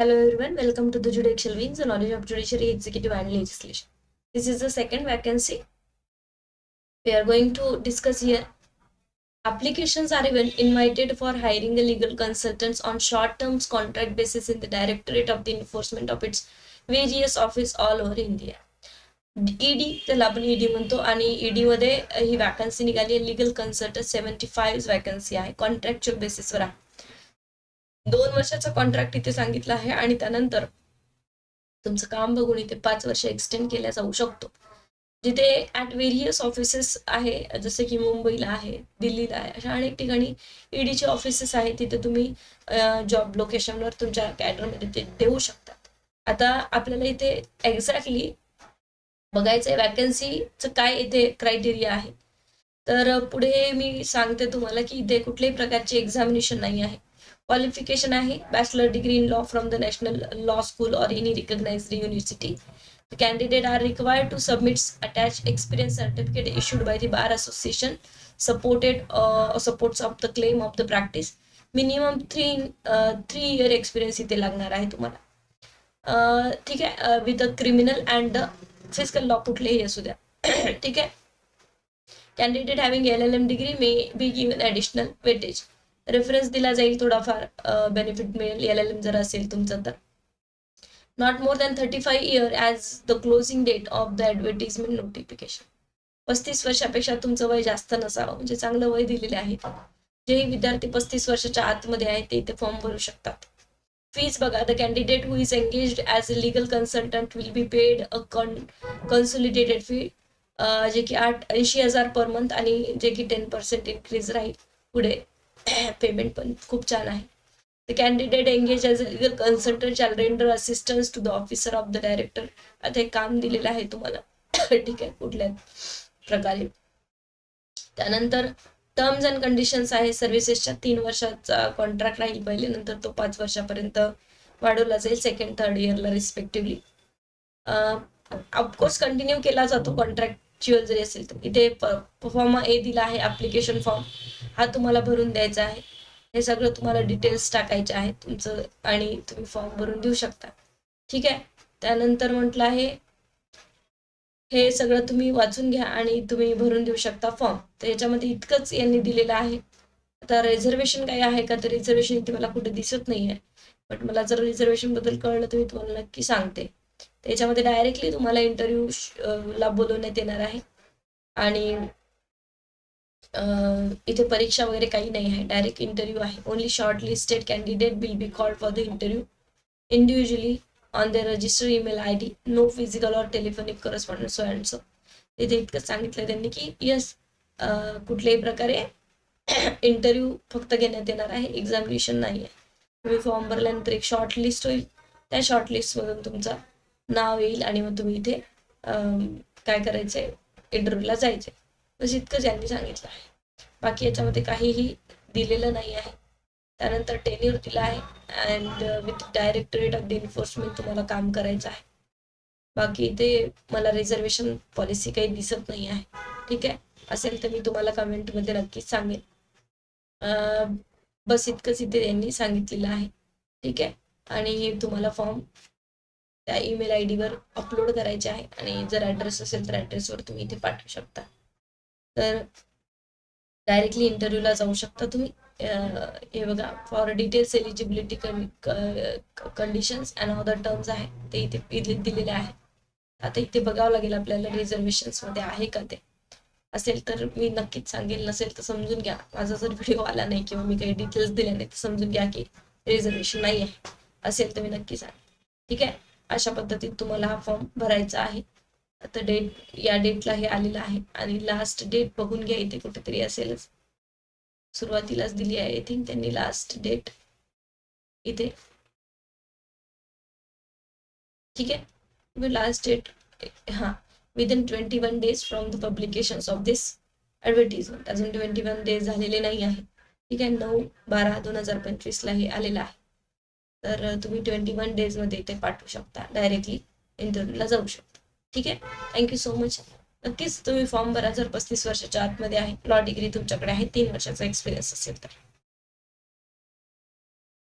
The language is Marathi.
Hello everyone, welcome to the Judicial Wings, the knowledge of judiciary, executive and legislation. This is the second vacancy. We are going to discuss here. Applications are even invited for hiring a legal consultants on short-term contract basis in the Directorate of the Enforcement of its various office all over India. ED त्याला आपण ED म्हणतो आणि ED मध्ये ही वॅकन्सी निघाली आहे. लीगल कन्सल्टंट 75 वॅकन्सी आहे, कॉन्ट्रॅक्च्युअल बेसिसवर आहे. 2 वर्षाचा कॉन्ट्रॅक्ट इथे सांगितला आहे आणि त्यानंतर तुमचं काम बघून इथे 5 वर्ष एक्सटेंड केला जाऊ शकतो. जिथे ॲट व्हेरियस ऑफिसेस आहे, जसे की मुंबईला आहे, दिल्लीला आहे, अशा अनेक ठिकाणी ईडीचे ऑफिसेस आहेत. तिथे तुम्ही जॉब लोकेशनवर तुमच्या कॅडरमध्ये ते देऊ शकतात. आता आपल्याला इथे एक्झॅक्टली बघायचं आहे वॅकन्सीचं काय इथे क्रायटेरिया आहे. तर पुढे मी सांगते तुम्हाला की इथे कुठल्याही प्रकारची एक्झामिनेशन नाही आहे. क्वालिफिकेशन आहे bachelor degree in law from the national law school और any recognised university. The candidate are required to submit attached experience certificate issued by the Bar Association, supports of the claim of the practice. Minimum 3 year experience इथे लागणार आहे तुम्हाला. ठीक आहे, with a criminal and physical law कुठलेही असू द्या. ठीक आहे. Candidate having LLM degree may be given additional weightage. Reference दिला जाईल, थोडाफार बेनिफिट मिळेल LLM जर असेल तुमचं तर. Not more than 35 years as the closing date of the advertisement notification. 35 वर्षापेक्षा तुमचं वय जास्त नसावं, म्हणजे चांगलं वय दिलेले आहे. जे विद्यार्थी 35 वर्षाच्या आतमध्ये आहेत ते इथे फॉर्म भरू शकतात. फीज बघा, the candidate who is engaged as a legal consultant will be paid a consolidated fee, जे की 80,000 पर मंथ आणि जे की 10% इन्क्रीज राहील पुढे. पेमेंट पण खूप छान आहे. The candidate engaged as a legal consultant shall render assistance to the officer of the director. आता हे काम दिलेलं आहे तुम्हाला. ठीक आहे, कुठल्या प्रकारे. त्यानंतर टर्म्स अँड कंडिशन्स आहे. सर्व्हिसेसच्या 3 वर्षाचा कॉन्ट्रॅक्ट राहील पहिले, नंतर तो 5 वर्षापर्यंत वाढवला जाईल, सेकंड थर्ड इयरला रिस्पेक्टिव्हली. ऑफकोर्स कंटिन्यू केला जातो कॉन्ट्रॅक्च्युअल जरी असेल तर. इथे फॉर्म A दिला आहे, ॲप्लिकेशन फॉर्म हा तुम्हाला भरून द्यायचा आहे. हे सगळं तुम्हाला डिटेल्स टाकायचे आहेत तुमचं आणि तुम्ही फॉर्म भरून देऊ शकता. ठीक आहे. त्यानंतर म्हटलं आहे हे सगळं तुम्ही वाचून घ्या आणि तुम्ही भरून देऊ शकता फॉर्म. तर याच्यामध्ये इतकंच यांनी दिलेलं आहे. आता रिझर्वेशन काही आहे का, तर रिझर्वेशन इथे मला कुठे दिसत नाही आहे, बट मला जर रिझर्वेशन बद्दल कळलं तर मी तुम्हाला नक्की सांगते. त्याच्यामध्ये डायरेक्टली तुम्हाला इंटरव्ह्यूला बोलवण्यात येणार आहे आणि इथे परीक्षा वगैरे काही नाही आहे, डायरेक्ट इंटरव्ह्यू आहे. Only short listed candidate will be called for the interview individually on the register email ID. No physical और टेलिफोनिक करस्पॉन्डन्स अँड सो. इथे इतकं सांगितलं त्यांनी की यस, कुठल्याही प्रकारे इंटरव्ह्यू फक्त घेण्यात येणार आहे, एक्झामिनेशन नाही आहे. तुम्ही फॉर्म भरल्यानंतर एक शॉर्ट लिस्ट होईल, त्या शॉर्ट लिस्टमधून तुमचं नाव येईल आणि मग तुम्ही इथे काय करायचं आहे, इंटरव्ह्यूला जायचं. बस इतकंच यांनी सांगितलं आहे. बाकी याच्यामध्ये काहीही दिलेलं नाही आहे. त्यानंतर टेन्यूर दिला आहे and with directorate of the enforcement तुम्हाला काम करायचं आहे. बाकी इथे मला रिझर्वेशन पॉलिसी काही दिसत नाही आहे. ठीक आहे, असेल तर मी तुम्हाला कमेंटमध्ये नक्कीच सांगेन. बस इतकंच इथे यांनी सांगितलेलं आहे. ठीक आहे, आणि हे तुम्हाला फॉर्म त्या ईमेल ID वर अपलोड करायचे आहे आणि जर ॲड्रेस असेल तर ॲड्रेसवर तुम्ही इथे पाठवू शकता. तर डायरेक्टली इंटरव्ह्यूला जाऊ शकता तुम्ही. हे बघा, for details eligibility conditions and other terms आहे ते इथे दिलेले आहे. आता इथे बघावं लागेल आपल्याला रिझर्वेशन्समध्ये आहे का ते. असेल तर मी नक्कीच सांगेल, नसेल तर समजून घ्या. माझा जर व्हिडिओ आला नाही किंवा मी काही डिटेल्स दिल्या नाही तर समजून घ्या की रिझर्वेशन नाही आहे. असेल तर मी नक्की सांगेन. ठीक आहे, अशा पद्धतीत तुम्हाला हा फॉर्म भरायचा आहे. आता डेट या डेटला हे आलेलं आहे आणि लास्ट डेट बघून घ्या, इथे कुठेतरी असेलच, सुरुवातीलाच दिली आहे. आय थिंक त्यांनी लास्ट डेट इथे. ठीक आहे, तुम्ही लास्ट डेट हां within 21 days from the publications of this advertisement. अजून 21 days झालेले नाही आहे. ठीक आहे, 9/12/2025ला हे आलेलं आहे. तर तुम्ही 21 days इथे पाठवू शकता, डायरेक्टली इंटरव्ह्यूला जाऊ शकता. ठीक आहे, थँक्यू सो मच. नक्कीच तुम्ही फॉर्म भरा जर 35 वर्षाच्या आतमध्ये आहे, लॉ डिग्री तुमच्याकडे आहे, 3 वर्षाचा एक्सपिरियन्स असेल तर.